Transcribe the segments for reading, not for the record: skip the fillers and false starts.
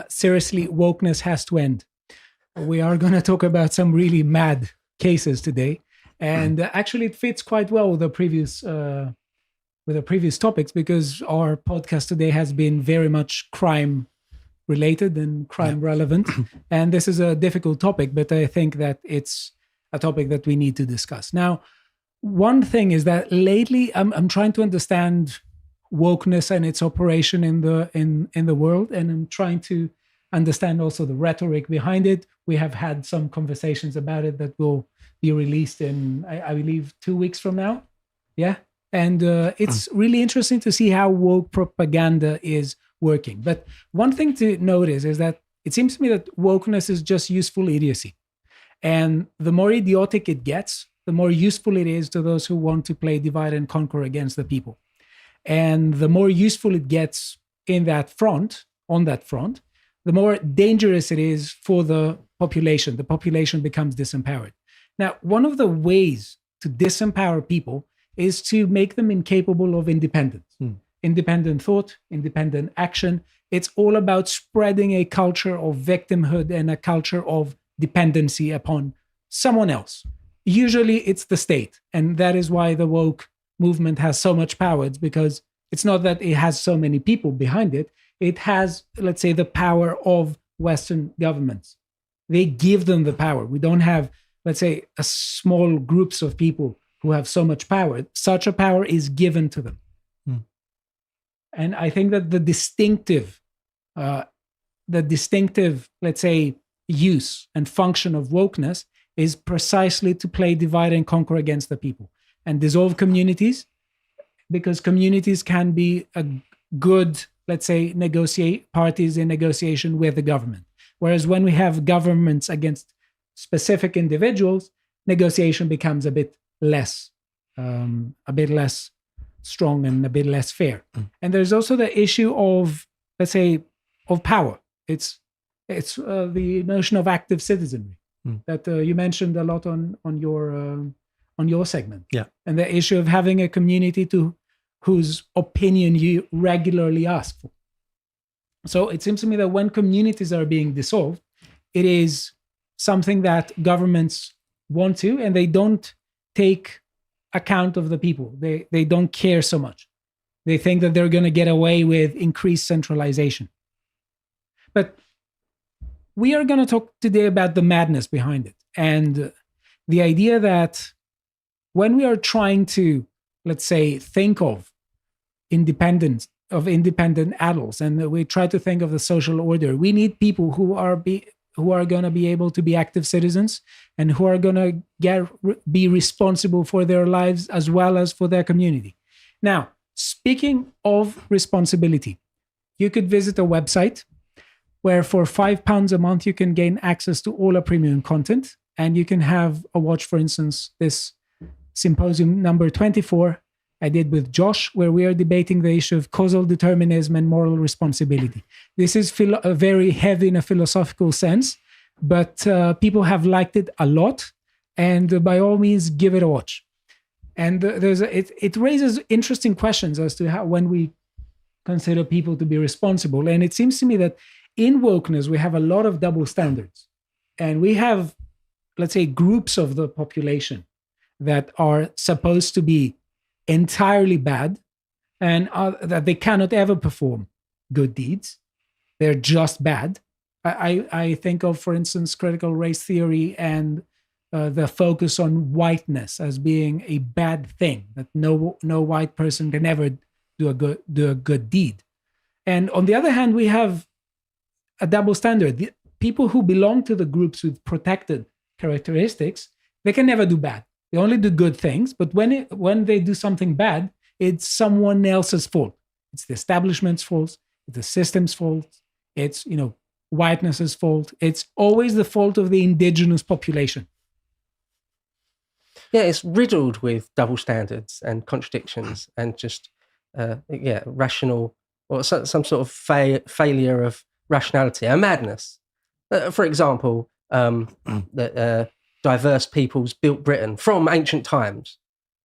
seriously, wokeness has to end. We are going to talk about some really mad cases today, and actually, it fits quite well with the previous topics, because our podcast today has been very much crime related and crime relevant, and this is a difficult topic, but I think that it's a topic that we need to discuss. Now, one thing is that lately I'm trying to understand wokeness and its operation in the world, and I'm trying to understand also the rhetoric behind it. We have had some conversations about it that will be released in, I believe, 2 weeks from now. Yeah. And it's really interesting to see how woke propaganda is working. But one thing to notice is that it seems to me that wokeness is just useful idiocy. And the more idiotic it gets, the more useful it is to those who want to play divide and conquer against the people. And the more useful it gets on that front, the more dangerous it is for the population. The population becomes disempowered. Now, one of the ways to disempower people is to make them incapable of independence, independent thought, independent action. It's all about spreading a culture of victimhood and a culture of dependency upon someone else. Usually it's the state. And that is why the woke movement has so much power. It's because it's not that it has so many people behind it. It has, let's say, the power of Western governments. They give them the power. We don't have, let's say, a small groups of people who have so much power. Such a power is given to them. And I think that the distinctive, let's say, use and function of wokeness is precisely to play divide and conquer against the people and dissolve communities, because communities can be a good, let's say, parties in negotiation with the government. Whereas when we have governments against specific individuals, negotiation becomes a bit less strong and a bit less fair. And there's also the issue of, let's say, of power. It's the notion of active citizenry that you mentioned a lot on your segment. Yeah. And the issue of having a community whose opinion you regularly ask for. So it seems to me that when communities are being dissolved, it is something that governments want to, and they don't take account of the people. They don't care so much. They think that they're going to get away with increased centralization. But we are going to talk today about the madness behind it, and the idea that when we are trying to, let's say, think of independent adults, and we try to think of the social order, we need people who are going to be able to be active citizens and who are going to be responsible for their lives as well as for their community. Now, speaking of responsibility, you could visit a website where for £5 a month you can gain access to all our premium content, and you can have a watch, for instance, this symposium number 24 I did with Josh, where we are debating the issue of causal determinism and moral responsibility. This is very heavy in a philosophical sense, but people have liked it a lot, and by all means, give it a watch. And it raises interesting questions as to how, when we consider people to be responsible. And it seems to me that in wokeness, we have a lot of double standards. And we have, let's say, groups of the population that are supposed to be entirely bad, and that they cannot ever perform good deeds. They're just bad. I think of, for instance, critical race theory and the focus on whiteness as being a bad thing, that no white person can ever do a good deed. And on the other hand, we have a double standard. The people who belong to the groups with protected characteristics, they can never do bad. They only do good things, but when they do something bad, it's someone else's fault. It's the establishment's fault. It's the system's fault. It's, whiteness's fault. It's always the fault of the indigenous population. Yeah, it's riddled with double standards and contradictions and just, rational or some sort of failure of rationality, a madness. For example, that diverse peoples built Britain from ancient times.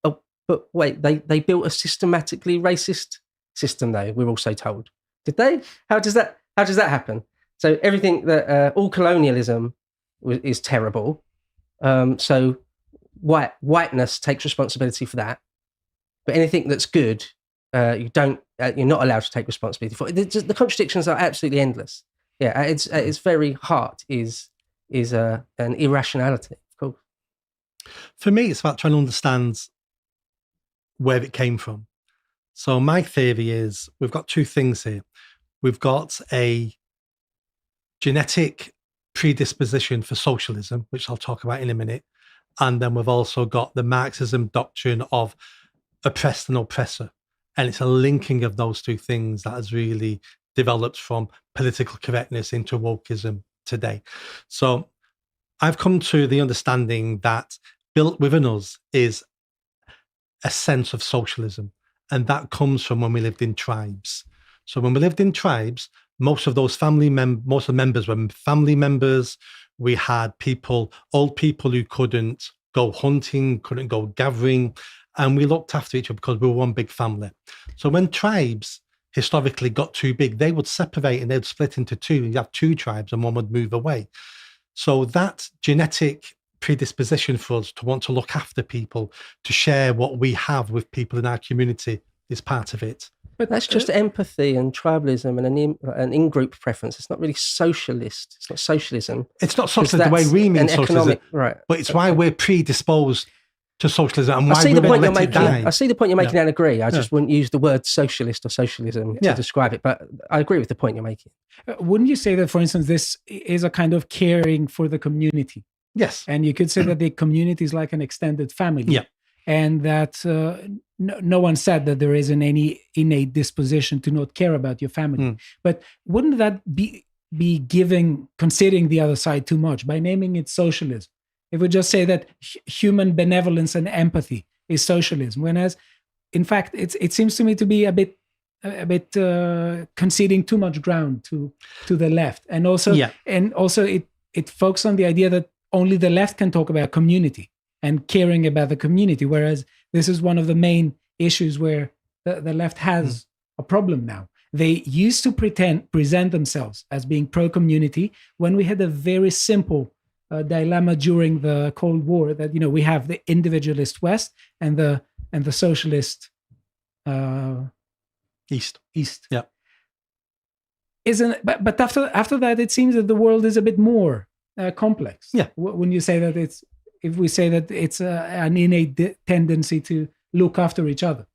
Oh, but wait, they built a systematically racist system, though, we're also told. Did they? How does that happen? So everything that all colonialism is terrible. So whiteness takes responsibility for that. But anything that's good, you're not allowed to take responsibility for. The contradictions are absolutely endless. Yeah, at its very heart is an irrationality. Of course. For me, it's about trying to understand where it came from. So my theory is we've got two things here. We've got a genetic predisposition for socialism, which I'll talk about in a minute. And then we've also got the Marxism doctrine of oppressed and oppressor. And it's a linking of those two things that has really developed from political correctness into wokeism today. So I've come to the understanding that built within us is a sense of socialism. And that comes from when we lived in tribes. So when we lived in tribes, most of those most of the members were family members. We had old people who couldn't go hunting, couldn't go gathering, and we looked after each other because we were one big family. So when tribes historically got too big, they would separate and they'd split into two. You'd have two tribes and one would move away. So that genetic predisposition for us to want to look after people, to share what we have with people in our community is part of it. But that's just empathy and tribalism and an in-group preference. It's not really socialist. It's not socialism. It's not socialism the way we mean socialism, right? But it's why we're predisposed to socialism and why I see the we point you're let it making. die. I see the point you're making and agree. I just wouldn't use the word socialist or socialism to describe it. But I agree with the point you're making. Wouldn't you say that, for instance, this is a kind of caring for the community? Yes. And you could say that the community is like an extended family. Yeah. And that no one said that there isn't any innate disposition to not care about your family. But wouldn't that be considering the other side too much by naming it socialism? If we just say that human benevolence and empathy is socialism, whereas in fact it seems to me to be a bit conceding too much ground to the left, and also it focuses on the idea that only the left can talk about community and caring about the community, whereas this is one of the main issues where the left has a problem now. They used to present themselves as being pro-community when we had a very simple dilemma during the Cold War, that we have the individualist West and the socialist East. Yeah. But after that, it seems that the world is a bit more complex. Yeah. When you say that if we say that it's an innate tendency to look after each other.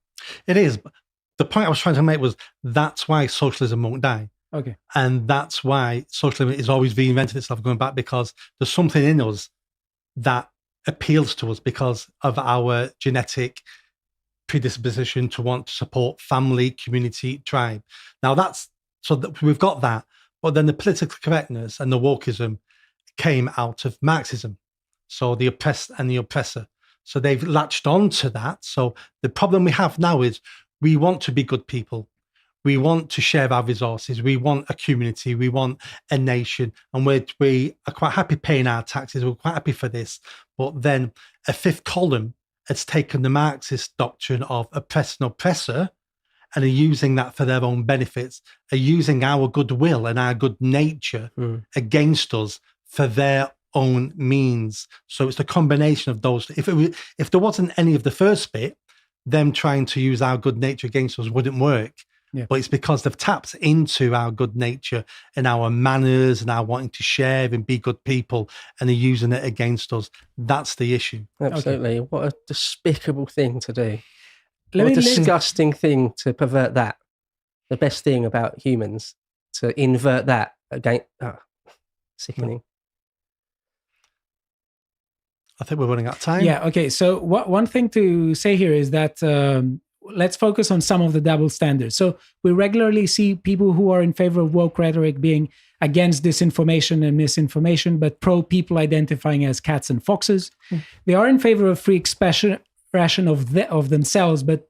It is. But the point I was trying to make was that's why socialism won't die. Okay. And that's why socialism is always reinventing itself going back, because there's something in us that appeals to us because of our genetic predisposition to want to support family, community, tribe. Now we've got that, but then the political correctness and the wokeism came out of Marxism. So the oppressed and the oppressor. So they've latched on to that. So the problem we have now is we want to be good people. We want to share our resources. We want a community. We want a nation. And we are quite happy paying our taxes. We're quite happy for this. But then a fifth column has taken the Marxist doctrine of oppressed and oppressor and are using that for their own benefits, are using our goodwill and our good nature against us for their own means. So it's the combination of those. If there wasn't any of the first bit, them trying to use our good nature against us wouldn't work. Yeah. But it's because they've tapped into our good nature and our manners and our wanting to share and be good people, and are using it against us. That's the issue. Absolutely. Okay. What a despicable thing to do. What a disgusting thing to pervert that. The best thing about humans, to invert that again. Sickening. I think we're running out of time. Yeah. Okay. So one thing to say here is that let's focus on some of the double standards. So we regularly see people who are in favor of woke rhetoric being against disinformation and misinformation, but pro people identifying as cats and foxes. They are in favor of free expression of themselves, but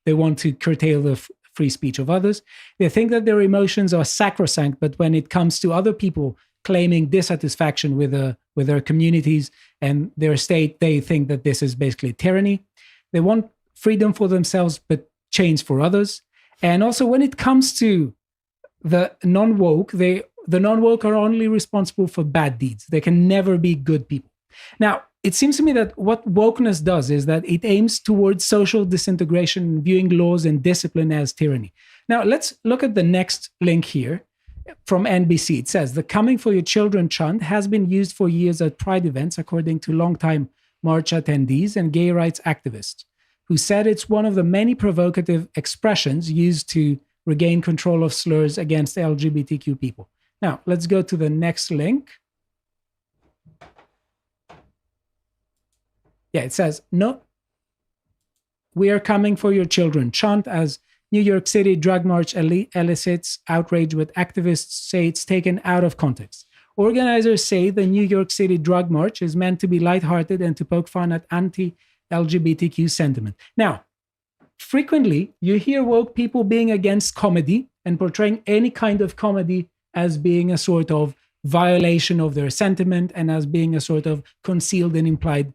they want to curtail the free speech of others. They think that their emotions are sacrosanct, but when it comes to other people claiming dissatisfaction with their communities and their state, they think that this is basically tyranny. They want freedom for themselves, but change for others. And also when it comes to the non-woke, they the non-woke are only responsible for bad deeds. They can never be good people. Now, it seems to me that what wokeness does is that it aims towards social disintegration, viewing laws and discipline as tyranny. Now, let's look at the next link here from NBC. It says, the Coming for Your Children chant has been used for years at Pride events, according to longtime march attendees and gay rights activists, who said it's one of the many provocative expressions used to regain control of slurs against LGBTQ people. Now, let's go to the next link. Yeah, it says, no, we are coming for your children chant as New York City drug march elicits outrage, with activists say it's taken out of context. Organizers say the New York City drug march is meant to be lighthearted and to poke fun at anti-LGBTQ sentiment. Now, frequently you hear woke people being against comedy and portraying any kind of comedy as being a sort of violation of their sentiment and as being a sort of concealed and implied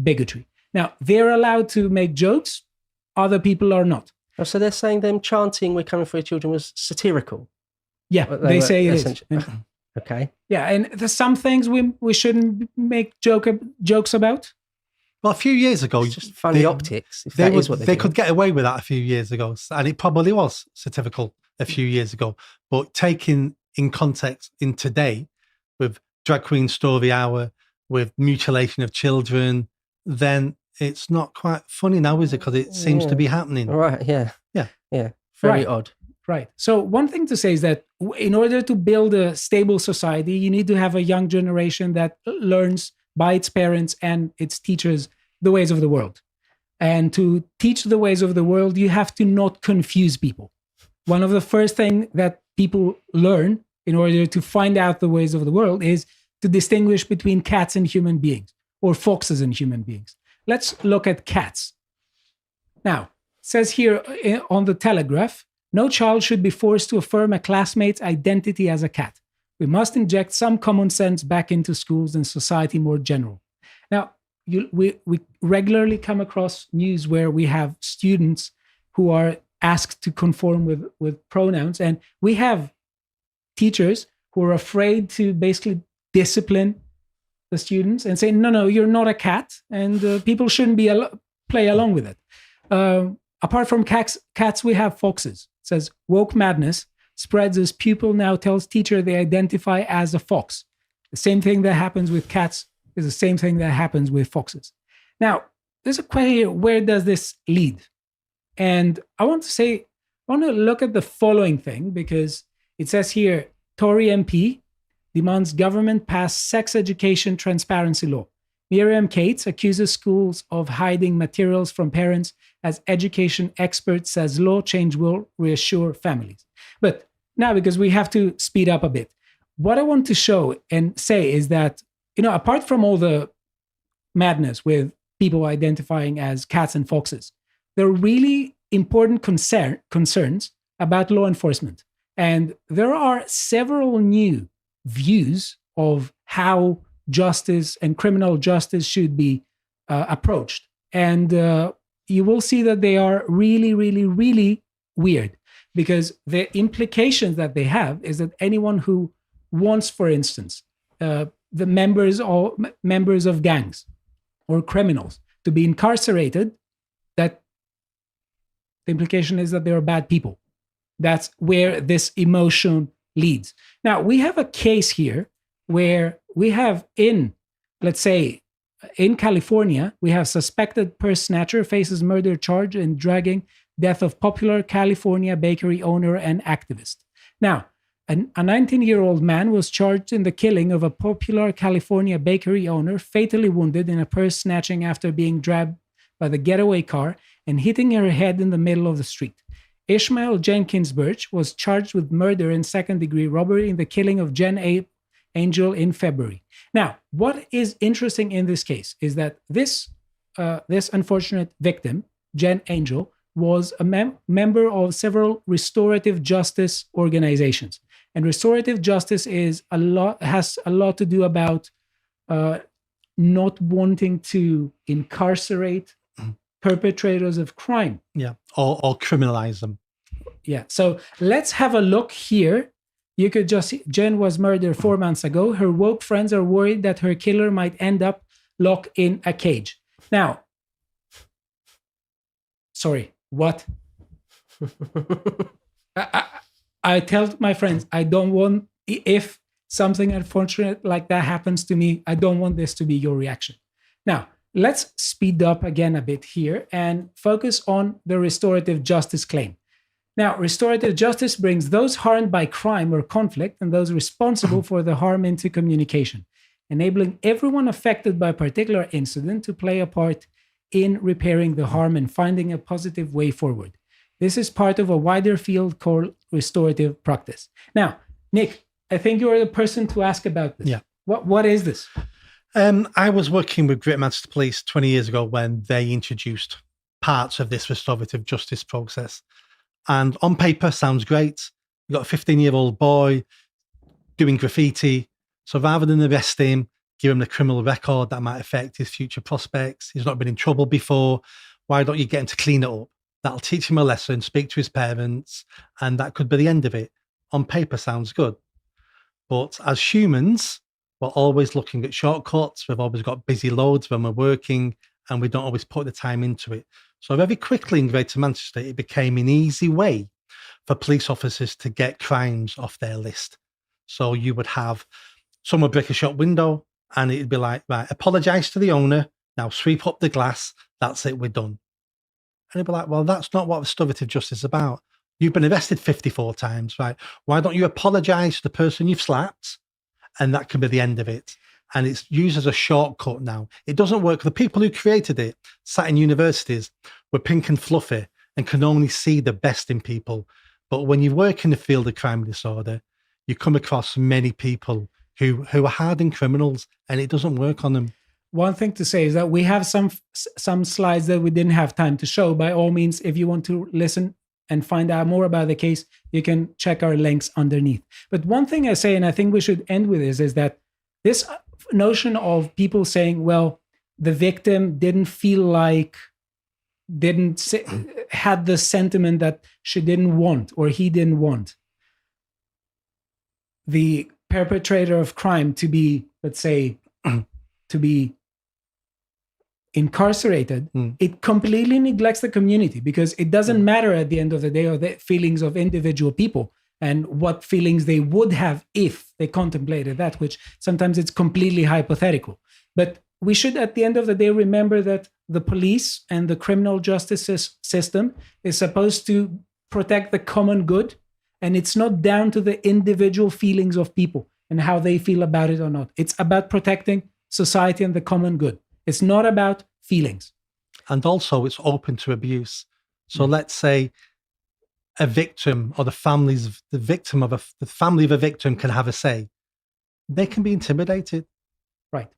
bigotry. Now, they're allowed to make jokes, other people are not. Oh, so they're saying them chanting "We're coming for your children" was satirical. Yeah, they say it is. Okay. Yeah, and there's some things we shouldn't make jokes about. Well, a few years ago, It's just funny optics. If that is what they could get away with that a few years ago, and it probably was satirical a few years ago. But taken in context in today, with drag queen story hour, with mutilation of children, then it's not quite funny now, is it? Because it seems to be happening. Right. Yeah. Yeah. Yeah. Very Right. odd. Right. So one thing to say is that in order to build a stable society, you need to have a young generation that learns by its parents and its teachers the ways of the world. And to teach the ways of the world, you have to not confuse people. One of the first things that people learn in order to find out the ways of the world is to distinguish between cats and human beings, or foxes and human beings. Let's look at cats. Now, it says here on the Telegraph, no child should be forced to affirm a classmate's identity as a cat. We must inject some common sense back into schools and society more general. Now, we regularly come across news where we have students who are asked to conform with pronouns, and we have teachers who are afraid to basically discipline the students and say, no, you're not a cat, and people shouldn't be play along with it. Apart from cats, we have foxes. It says, woke madness spreads as pupil now tells teacher they identify as a fox. The same thing that happens with cats is the same thing that happens with foxes. Now, there's a question here, where does this lead? And I want to look at the following thing, because it says here, Tory MP demands government pass sex education transparency law. Miriam Cates accuses schools of hiding materials from parents as education expert says law change will reassure families. But now, because we have to speed up a bit, what I want to show and say is that, apart from all the madness with people identifying as cats and foxes, there are really important concerns about law enforcement. And there are several new views of how justice and criminal justice should be approached. And you will see that they are really, really, really weird, because the implications that they have is that anyone who wants, for instance, the members of gangs or criminals to be incarcerated, that the implication is that they are bad people. That's where this emotion leads. Now, we have a case here where we have let's say, in California, we have suspected purse snatcher faces murder charge in dragging death of popular California bakery owner and activist. Now, a 19-year-old man was charged in the killing of a popular California bakery owner, fatally wounded in a purse snatching after being dragged by the getaway car and hitting her head in the middle of the street. Ishmael Jenkins Birch was charged with murder and second-degree robbery in the killing of Jen Angel in February. Now, what is interesting in this case is that this unfortunate victim, Jen Angel, was a member of several restorative justice organizations. And restorative justice has a lot to do about not wanting to incarcerate perpetrators of crime. Yeah, or criminalize them. Yeah. So let's have a look here You could just see Jen was murdered 4 months ago. Her woke friends are worried that her killer might end up locked in a cage. Now, sorry, what? I tell my friends, I don't want, if something unfortunate like that happens to me, I don't want this to be your reaction. Now, let's speed up again a bit here and focus on the restorative justice claim. Now, restorative justice brings those harmed by crime or conflict and those responsible for the harm into communication, enabling everyone affected by a particular incident to play a part in repairing the harm and finding a positive way forward. This is part of a wider field called restorative practice. Now, Nick, I think you're the person to ask about this. Yeah. What is this? I was working with Greater Manchester Police 20 years ago when they introduced parts of this restorative justice process. And on paper, sounds great. You've got a 15-year-old boy doing graffiti. So rather than arrest him, give him the criminal record that might affect his future prospects. He's not been in trouble before. Why don't you get him to clean it up? That'll teach him a lesson, speak to his parents, and that could be the end of it. On paper, sounds good. But as humans, we're always looking at shortcuts. We've always got busy loads when we're working, and we don't always put the time into it. So very quickly in Greater Manchester, it became an easy way for police officers to get crimes off their list. So you would have someone break a shop window and it'd be like, right, apologise to the owner, now sweep up the glass, that's it, we're done. And it'd be like, well, that's not what restorative justice is about. You've been arrested 54 times, right? Why don't you apologise to the person you've slapped? And that can be the end of it. And it's used as a shortcut now. It doesn't work. The people who created it sat in universities, were pink and fluffy, and can only see the best in people. But when you work in the field of crime and disorder, you come across many people who are hardened criminals, and it doesn't work on them. One thing to say is that we have some slides that we didn't have time to show. By all means, if you want to listen and find out more about the case, you can check our links underneath. But one thing I say, and I think we should end with is that this notion of people saying, well, the victim had the sentiment that she didn't want or he didn't want the perpetrator of crime to be, let's say, to be incarcerated, it completely neglects the community, because it doesn't matter at the end of the day or the feelings of individual people and what feelings they would have if they contemplated that, which sometimes it's completely hypothetical. But we should, at the end of the day, remember that the police and the criminal justice system is supposed to protect the common good, and it's not down to the individual feelings of people and how they feel about it or not. It's about protecting society and the common good. It's not about feelings. And also, it's open to abuse. So let's say a victim or the family of a victim can have a say. They can be intimidated. Right.